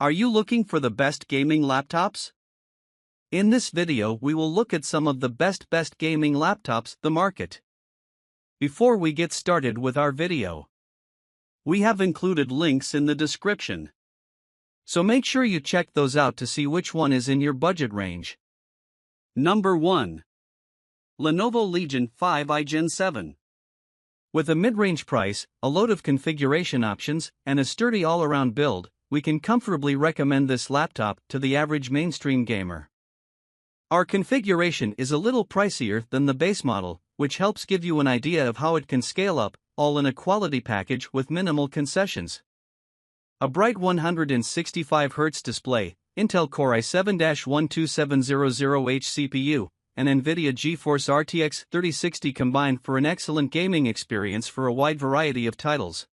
Are you looking for the best gaming laptops? In this video we will look at some of the best gaming laptops the market. Before we get started with our video, we have included links in the description, so make sure you check those out to see which one is in your budget range. Number 1. Lenovo Legion 5i Gen 7. With a mid-range price, a load of configuration options, and a sturdy all-around build, we can comfortably recommend this laptop to the average mainstream gamer. Our configuration is a little pricier than the base model, which helps give you an idea of how it can scale up, all in a quality package with minimal concessions. A bright 165Hz display, Intel Core i7-12700H CPU, and NVIDIA GeForce RTX 3060 combine for an excellent gaming experience for a wide variety of titles.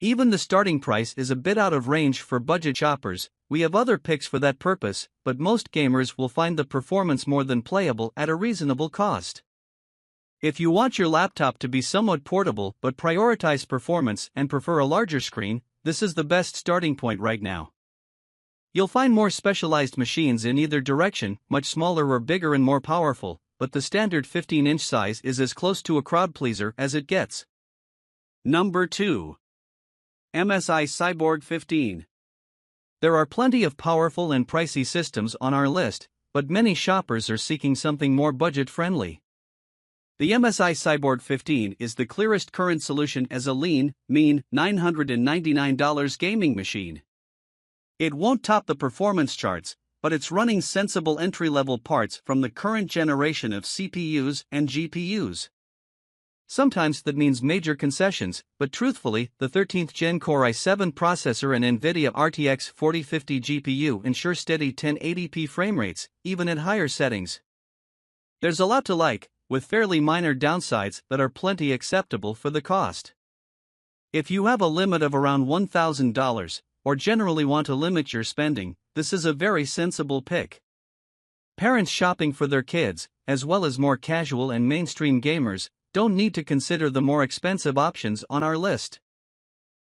Even the starting price is a bit out of range for budget shoppers. We have other picks for that purpose, but most gamers will find the performance more than playable at a reasonable cost. If you want your laptop to be somewhat portable but prioritize performance and prefer a larger screen, this is the best starting point right now. You'll find more specialized machines in either direction, much smaller or bigger and more powerful, but the standard 15-inch size is as close to a crowd pleaser as it gets. Number 2. MSI Cyborg 15. There are plenty of powerful and pricey systems on our list, but many shoppers are seeking something more budget-friendly. The MSI Cyborg 15 is the clearest current solution as a lean, mean $999 gaming machine. It won't top the performance charts, but it's running sensible entry-level parts from the current generation of CPUs and GPUs. Sometimes that means major concessions, but truthfully, the 13th Gen Core i7 processor and NVIDIA RTX 4050 GPU ensure steady 1080p frame rates, even at higher settings. There's a lot to like, with fairly minor downsides that are plenty acceptable for the cost. If you have a limit of around $1,000, or generally want to limit your spending, this is a very sensible pick. Parents shopping for their kids, as well as more casual and mainstream gamers, don't need to consider the more expensive options on our list.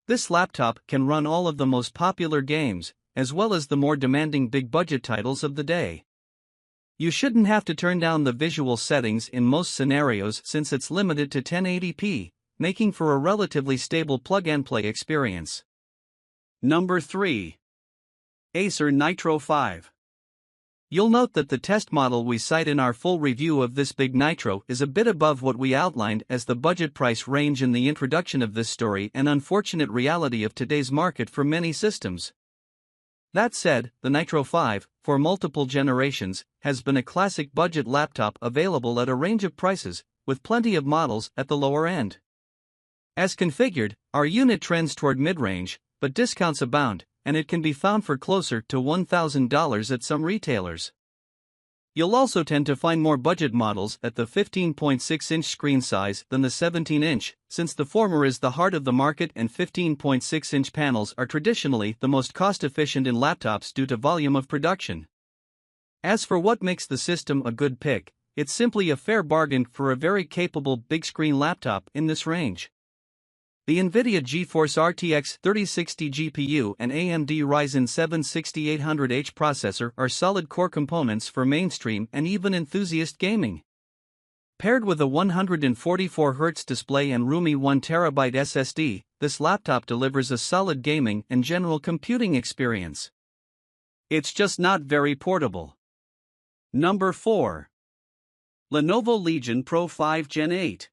This laptop can run all of the most popular games, as well as the more demanding big-budget titles of the day. You shouldn't have to turn down the visual settings in most scenarios since it's limited to 1080p, making for a relatively stable plug-and-play experience. Number 3. Acer Nitro 5. You'll note that the test model we cite in our full review of this big Nitro is a bit above what we outlined as the budget price range in the introduction of this story, an unfortunate reality of today's market for many systems. That said, the Nitro 5, for multiple generations, has been a classic budget laptop available at a range of prices, with plenty of models at the lower end. As configured, our unit trends toward mid-range, but discounts abound, and it can be found for closer to $1,000 at some retailers. You'll also tend to find more budget models at the 15.6-inch screen size than the 17-inch, since the former is the heart of the market and 15.6-inch panels are traditionally the most cost-efficient in laptops due to volume of production. As for what makes the system a good pick, it's simply a fair bargain for a very capable big-screen laptop in this range. The NVIDIA GeForce RTX 3060 GPU and AMD Ryzen 7 6800H processor are solid core components for mainstream and even enthusiast gaming. Paired with a 144Hz display and roomy 1TB SSD, this laptop delivers a solid gaming and general computing experience. It's just not very portable. Number 4. Lenovo Legion Pro 5 Gen 8.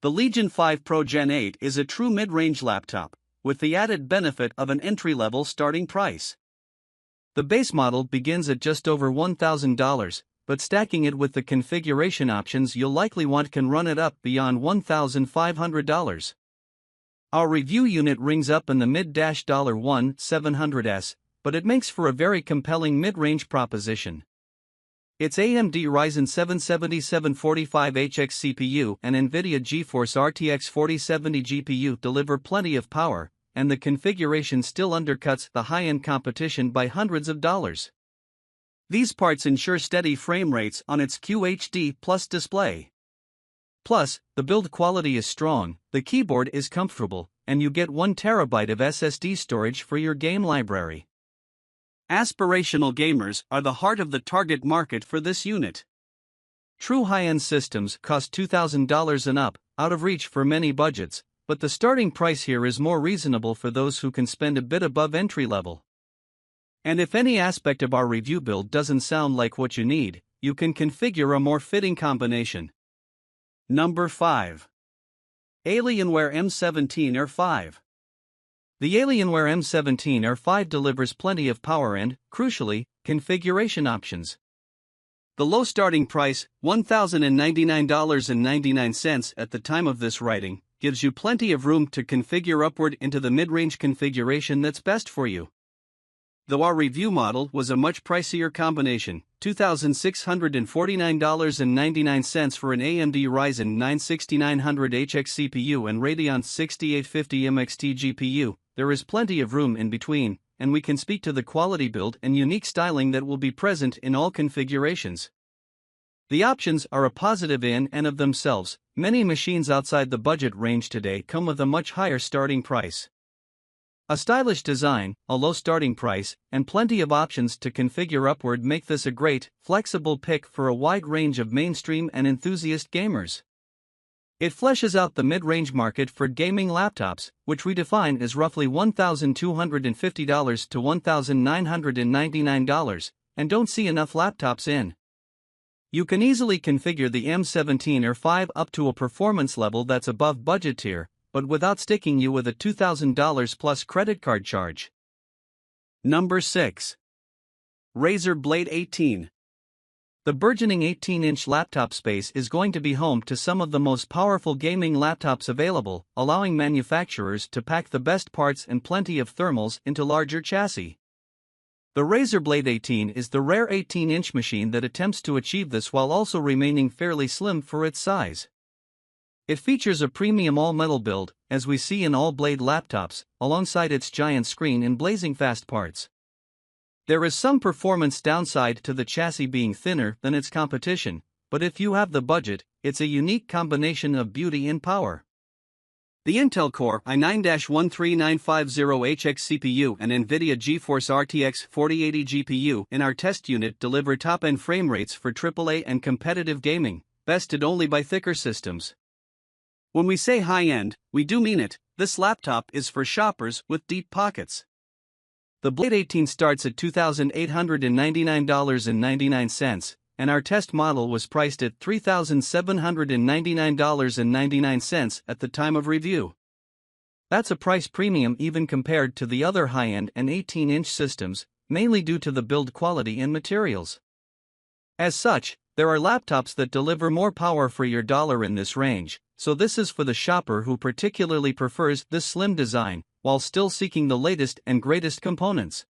The Legion 5 Pro Gen 8 is a true mid-range laptop, with the added benefit of an entry-level starting price. The base model begins at just over $1,000, but stacking it with the configuration options you'll likely want can run it up beyond $1,500. Our review unit rings up in the mid-$1,700s, but it makes for a very compelling mid-range proposition. Its AMD Ryzen 7 7745HX CPU and NVIDIA GeForce RTX 4070 GPU deliver plenty of power, and the configuration still undercuts the high-end competition by hundreds of dollars. These parts ensure steady frame rates on its QHD+ display. Plus, the build quality is strong, the keyboard is comfortable, and you get 1 TB of SSD storage for your game library. Aspirational gamers are the heart of the target market for this unit. True high-end systems cost $2,000 and up, out of reach for many budgets, but the starting price here is more reasonable for those who can spend a bit above entry level. And if any aspect of our review build doesn't sound like what you need, you can configure a more fitting combination. Number 5. Alienware M17 Air 5. The Alienware M17 Air 5 delivers plenty of power and, crucially, configuration options. The low starting price, $1,099.99 at the time of this writing, gives you plenty of room to configure upward into the mid-range configuration that's best for you. Though our review model was a much pricier combination, $2,649.99 for an AMD Ryzen 9 6900HX CPU and Radeon 6850 MXT GPU, there is plenty of room in between, and we can speak to the quality build and unique styling that will be present in all configurations. The options are a positive in and of themselves. Many machines outside the budget range today come with a much higher starting price. A stylish design, a low starting price, and plenty of options to configure upward make this a great, flexible pick for a wide range of mainstream and enthusiast gamers. It fleshes out the mid-range market for gaming laptops, which we define as roughly $1,250 to $1,999, and don't see enough laptops in. You can easily configure the M17 Air 5 up to a performance level that's above budget tier, but without sticking you with a $2,000 plus credit card charge. Number 6. Razer Blade 18. The burgeoning 18-inch laptop space is going to be home to some of the most powerful gaming laptops available, allowing manufacturers to pack the best parts and plenty of thermals into larger chassis. The Razer Blade 18 is the rare 18-inch machine that attempts to achieve this while also remaining fairly slim for its size. It features a premium all-metal build, as we see in all Blade laptops, alongside its giant screen and blazing fast parts. There is some performance downside to the chassis being thinner than its competition, but if you have the budget, it's a unique combination of beauty and power. The Intel Core i9-13950HX CPU and NVIDIA GeForce RTX 4080 GPU in our test unit deliver top-end frame rates for AAA and competitive gaming, bested only by thicker systems. When we say high-end, we do mean it. This laptop is for shoppers with deep pockets. The Blade 18 starts at $2,899.99, and our test model was priced at $3,799.99 at the time of review. That's a price premium even compared to the other high-end and 18-inch systems, mainly due to the build quality and materials. As such, there are laptops that deliver more power for your dollar in this range, so this is for the shopper who particularly prefers this slim design, while still seeking the latest and greatest components.